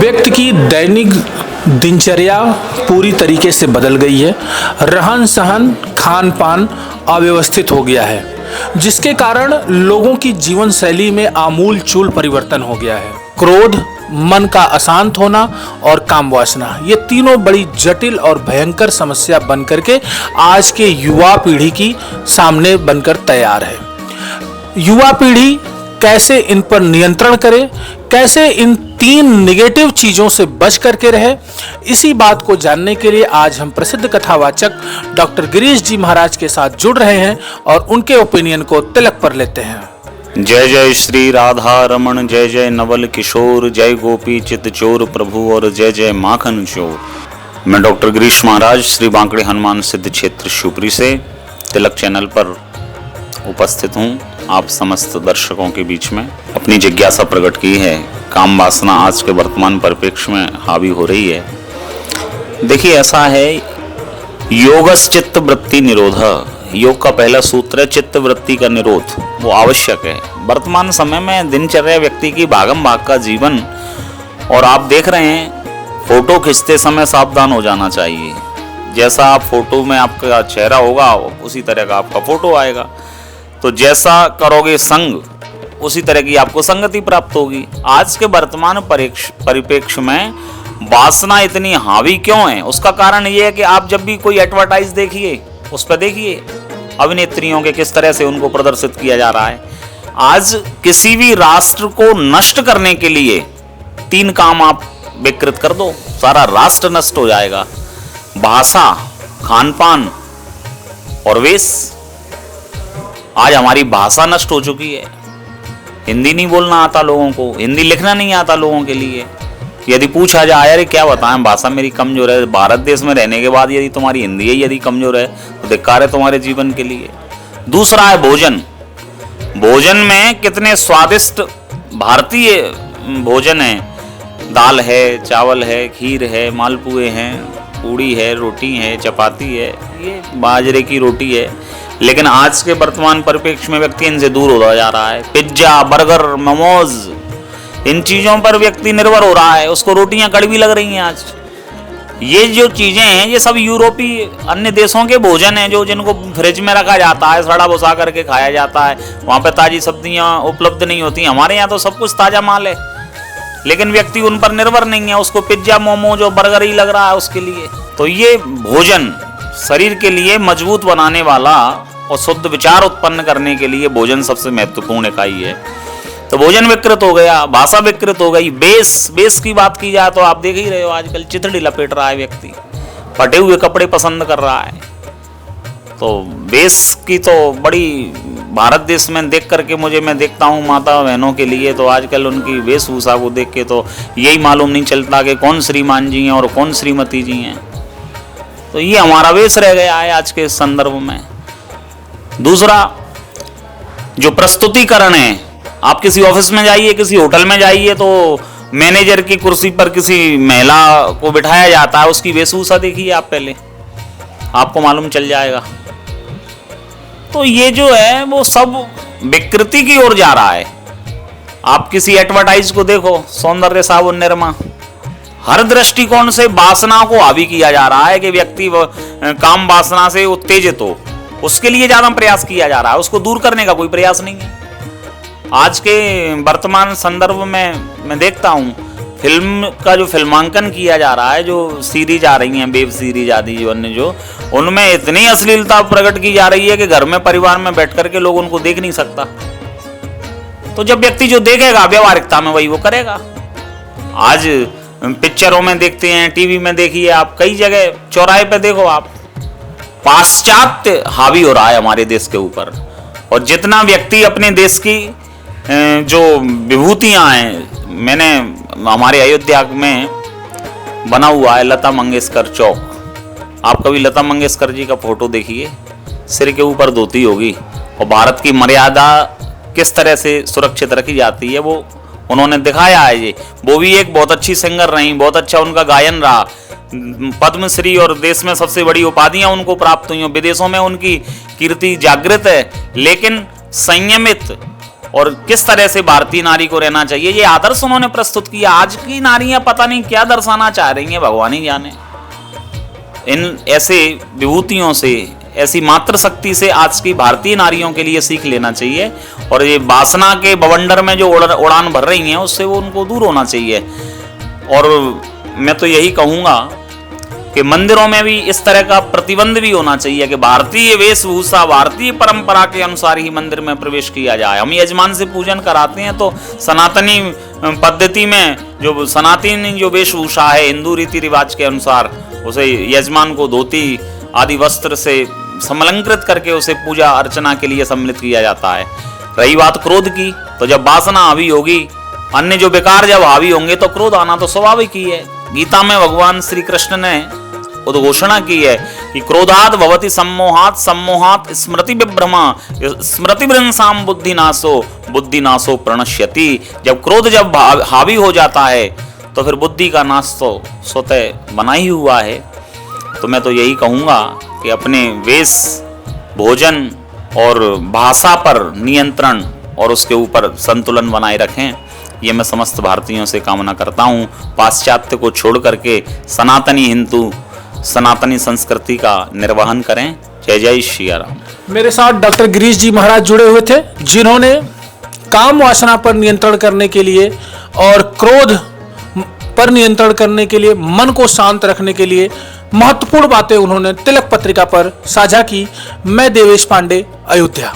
व्यक्ति की दैनिक दिनचर्या पूरी तरीके से बदल गई है। रहन सहन खान पान अव्यवस्थित हो गया है, जिसके कारण लोगों की जीवन शैली में आमूल चूल परिवर्तन हो गया है। क्रोध, मन का अशांत होना और काम वासना, ये तीनों बड़ी जटिल और भयंकर समस्या बनकर के आज के युवा पीढ़ी की सामने बनकर तैयार है। युवा पीढ़ी कैसे इन पर नियंत्रण करे, कैसे इन तीन नेगेटिव चीजों से बच करके रहे, इसी बात को जानने के लिए आज हम प्रसिद्ध कथावाचक डॉक्टर गिरीश जी महाराज के साथ जुड़ रहे हैं और उनके ओपिनियन को तिलक पर लेते हैं। जय जय श्री राधा रमण, जय जय नवल किशोर, जय गोपी चित चोर प्रभु और जय जय माखन चोर। मैं डॉक्टर गिरीश महाराज श्री बांकड़े हनुमान सिद्ध क्षेत्र शिवपुरी से तिलक चैनल पर उपस्थित हूँ। आप समस्त दर्शकों के बीच में अपनी जिज्ञासा प्रकट की है। काम वासना आज के वर्तमान परिप्रेक्ष्य में हावी हो रही है। देखिए, ऐसा है, योगस चित्त वृत्ति निरोध। योग का पहला सूत्र है चित्त वृत्ति का निरोध, वो आवश्यक है। वर्तमान समय में दिनचर्या व्यक्ति की भागम भाग का जीवन, और आप देख रहे हैं फोटो खींचते समय सावधान हो जाना चाहिए। जैसा आप फोटो में आपका चेहरा होगा उसी तरह का आपका फोटो आएगा। तो जैसा करोगे संग, उसी तरह की आपको संगति प्राप्त होगी। आज के वर्तमान परिप्रेक्ष्य में वासना इतनी हावी क्यों है? उसका कारण ये है कि आप जब भी कोई एडवर्टाइज देखिए, उस पर देखिए अभिनेत्रियों के किस तरह से उनको प्रदर्शित किया जा रहा है। आज किसी भी राष्ट्र को नष्ट करने के लिए तीन काम आप विकृत कर दो, सारा राष्ट्र नष्ट हो जाएगा। भाषा, खान पान और वेश। आज हमारी भाषा नष्ट हो चुकी है। हिंदी नहीं बोलना आता लोगों को, हिंदी लिखना नहीं आता लोगों के लिए। यदि पूछा जाए अरे क्या बताएं, भाषा मेरी कमजोर है, भारत देश में रहने के बाद यदि तुम्हारी हिंदी ही यदि कमजोर है तो धिक्कार है तुम्हारे जीवन के लिए। दूसरा है भोजन। भोजन में कितने स्वादिष्ट भारतीय भोजन है। दाल है, चावल है, खीर है, मालपुए हैं, पूड़ी है, रोटी है, चपाती है, ये बाजरे की रोटी है। लेकिन आज के वर्तमान परिप्रेक्ष्य में व्यक्ति इनसे दूर होता जा रहा है। पिज्जा, बर्गर, मोमोज, इन चीजों पर व्यक्ति निर्भर हो रहा है। उसको रोटियां कड़वी लग रही हैं आज। ये जो चीजें हैं ये सब यूरोपीय अन्य देशों के भोजन हैं, जो जिनको फ्रिज में रखा जाता है, सड़ा बुसा करके खाया जाता है। वहां पे ताजी सब्जियां उपलब्ध नहीं होती। हमारे यहाँ तो सब कुछ ताजा माल है, लेकिन व्यक्ति उन पर निर्भर नहीं है। उसको पिज्जा, मोमोज और बर्गर ही लग रहा है उसके लिए। तो ये भोजन शरीर के लिए मजबूत बनाने वाला और शुद्ध विचार उत्पन्न करने के लिए भोजन सबसे महत्वपूर्ण इकाई है। तो भोजन विकृत हो गया, भाषा विकृत हो गई। बेस की बात की जाए तो आप देख ही रहे हो, आजकल चिथड़ी लपेट रहा है व्यक्ति, फटे हुए कपड़े पसंद कर रहा है। तो बेस की तो बड़ी भारत देश में देख करके मैं देखता हूँ माता बहनों के लिए, तो आजकल उनकी वेशभूषा को देख के तो यही मालूम नहीं चलता कि कौन श्रीमान जी हैं और कौन श्रीमती जी हैं। तो ये हमारा वेश रह गया है आज के संदर्भ में। दूसरा जो प्रस्तुतिकरण है, आप किसी ऑफिस में जाइए, किसी होटल में जाइए, तो मैनेजर की कुर्सी पर किसी महिला को बिठाया जाता है, उसकी वेशभूषा देखिए आप पहले, आपको मालूम चल जाएगा। तो ये जो है वो सब विकृति की ओर जा रहा है। आप किसी एडवर्टाइज को देखो, सौंदर्य साबुन निरमा, हर दृष्टिकोण से वासना को हावी किया जा रहा है कि व्यक्ति काम वासना से उत्तेजित हो, उसके लिए ज्यादा प्रयास किया जा रहा है। उसको दूर करने का कोई प्रयास नहीं है। आज के वर्तमान संदर्भ में मैं देखता हूँ फिल्म का जो फिल्मांकन किया जा रहा है, जो सीरीज आ रही हैं, वेब सीरीज आदि जो अन्य जो, उनमें इतनी अश्लीलता प्रकट की जा रही है कि घर में परिवार में बैठ करके लोग उनको देख नहीं सकता। तो जब व्यक्ति जो देखेगा व्यवहारिकता में वही वो करेगा। आज पिक्चरों में देखते हैं, टीवी में देखिए आप, कई जगह चौराहे पे देखो आप, पाश्चात्य हावी हो रहा है हमारे देश के ऊपर। और जितना व्यक्ति अपने देश की जो विभूतियां हैं, मैंने हमारे अयोध्या में बना हुआ है लता मंगेशकर चौक, आप कभी लता मंगेशकर जी का फोटो देखिए, सिर के ऊपर धोती होगी और भारत की मर्यादा किस तरह से सुरक्षित रखी जाती है वो उन्होंने दिखाया है। ये वो भी एक बहुत अच्छी सिंगर रही, बहुत अच्छा उनका गायन रहा, पद्मश्री और देश में सबसे बड़ी उपाधियां उनको प्राप्त हुई, विदेशों में उनकी कीर्ति जागृत है। लेकिन संयमित और किस तरह से भारतीय नारी को रहना चाहिए, ये आदर्श उन्होंने प्रस्तुत किया। आज की नारियां पता नहीं क्या दर्शाना चाह रही हैं, भगवान ही जाने। इन ऐसे विभूतियों से, ऐसी मातृ शक्ति से आज की भारतीय नारियों के लिए सीख लेना चाहिए, और ये वासना के बवंडर में जो उड़ान भर रही हैं उससे वो उनको दूर होना चाहिए। और मैं तो यही कहूँगा कि मंदिरों में भी इस तरह का प्रतिबंध भी होना चाहिए कि भारतीय वेशभूषा, भारतीय परंपरा के अनुसार ही मंदिर में प्रवेश किया जाए। हम यजमान से पूजन कराते हैं तो सनातनी पद्धति में जो सनातनी जो वेशभूषा है, हिंदू रीति रिवाज के अनुसार उसे यजमान को धोती आदि वस्त्र से समलंकृत करके उसे पूजा अर्चना के लिए सम्मिलित किया जाता है। रही बात क्रोध की, तो जब वासना हावी होगी, अन्य जो विकार जब हावी होंगे तो क्रोध आना तो स्वाभाविक ही है। गीता में भगवान श्री कृष्ण ने उद्घोषणा की है कि क्रोधात् भवति सम्मोहात्, सम्मोहात् स्मृति विभ्रमा, स्मृति भ्रंशाम बुद्धिनाशो प्रणश्यति। जब क्रोध जब हावी हो जाता है तो फिर बुद्धि का नाश तो स्वतः बना ही हुआ है। तो मैं तो यही कहूँगा कि अपने वेश, भोजन और भाषा पर नियंत्रण और उसके ऊपर संतुलन बनाए रखें, ये मैं समस्त भारतीयों से कामना करता हूँ। पाश्चात्य को छोड़ करके सनातनी हिंदू, सनातनी संस्कृति का निर्वहन करें। जय जय श्री राम। मेरे साथ डॉक्टर गिरीश जी महाराज जुड़े हुए थे, जिन्होंने काम वासना पर नियंत्रण करने के लिए और क्रोध पर नियंत्रण करने के लिए, मन को शांत रखने के लिए महत्वपूर्ण बातें उन्होंने तिलक पत्रिका पर साझा की। मैं देवेश पांडे, अयोध्या।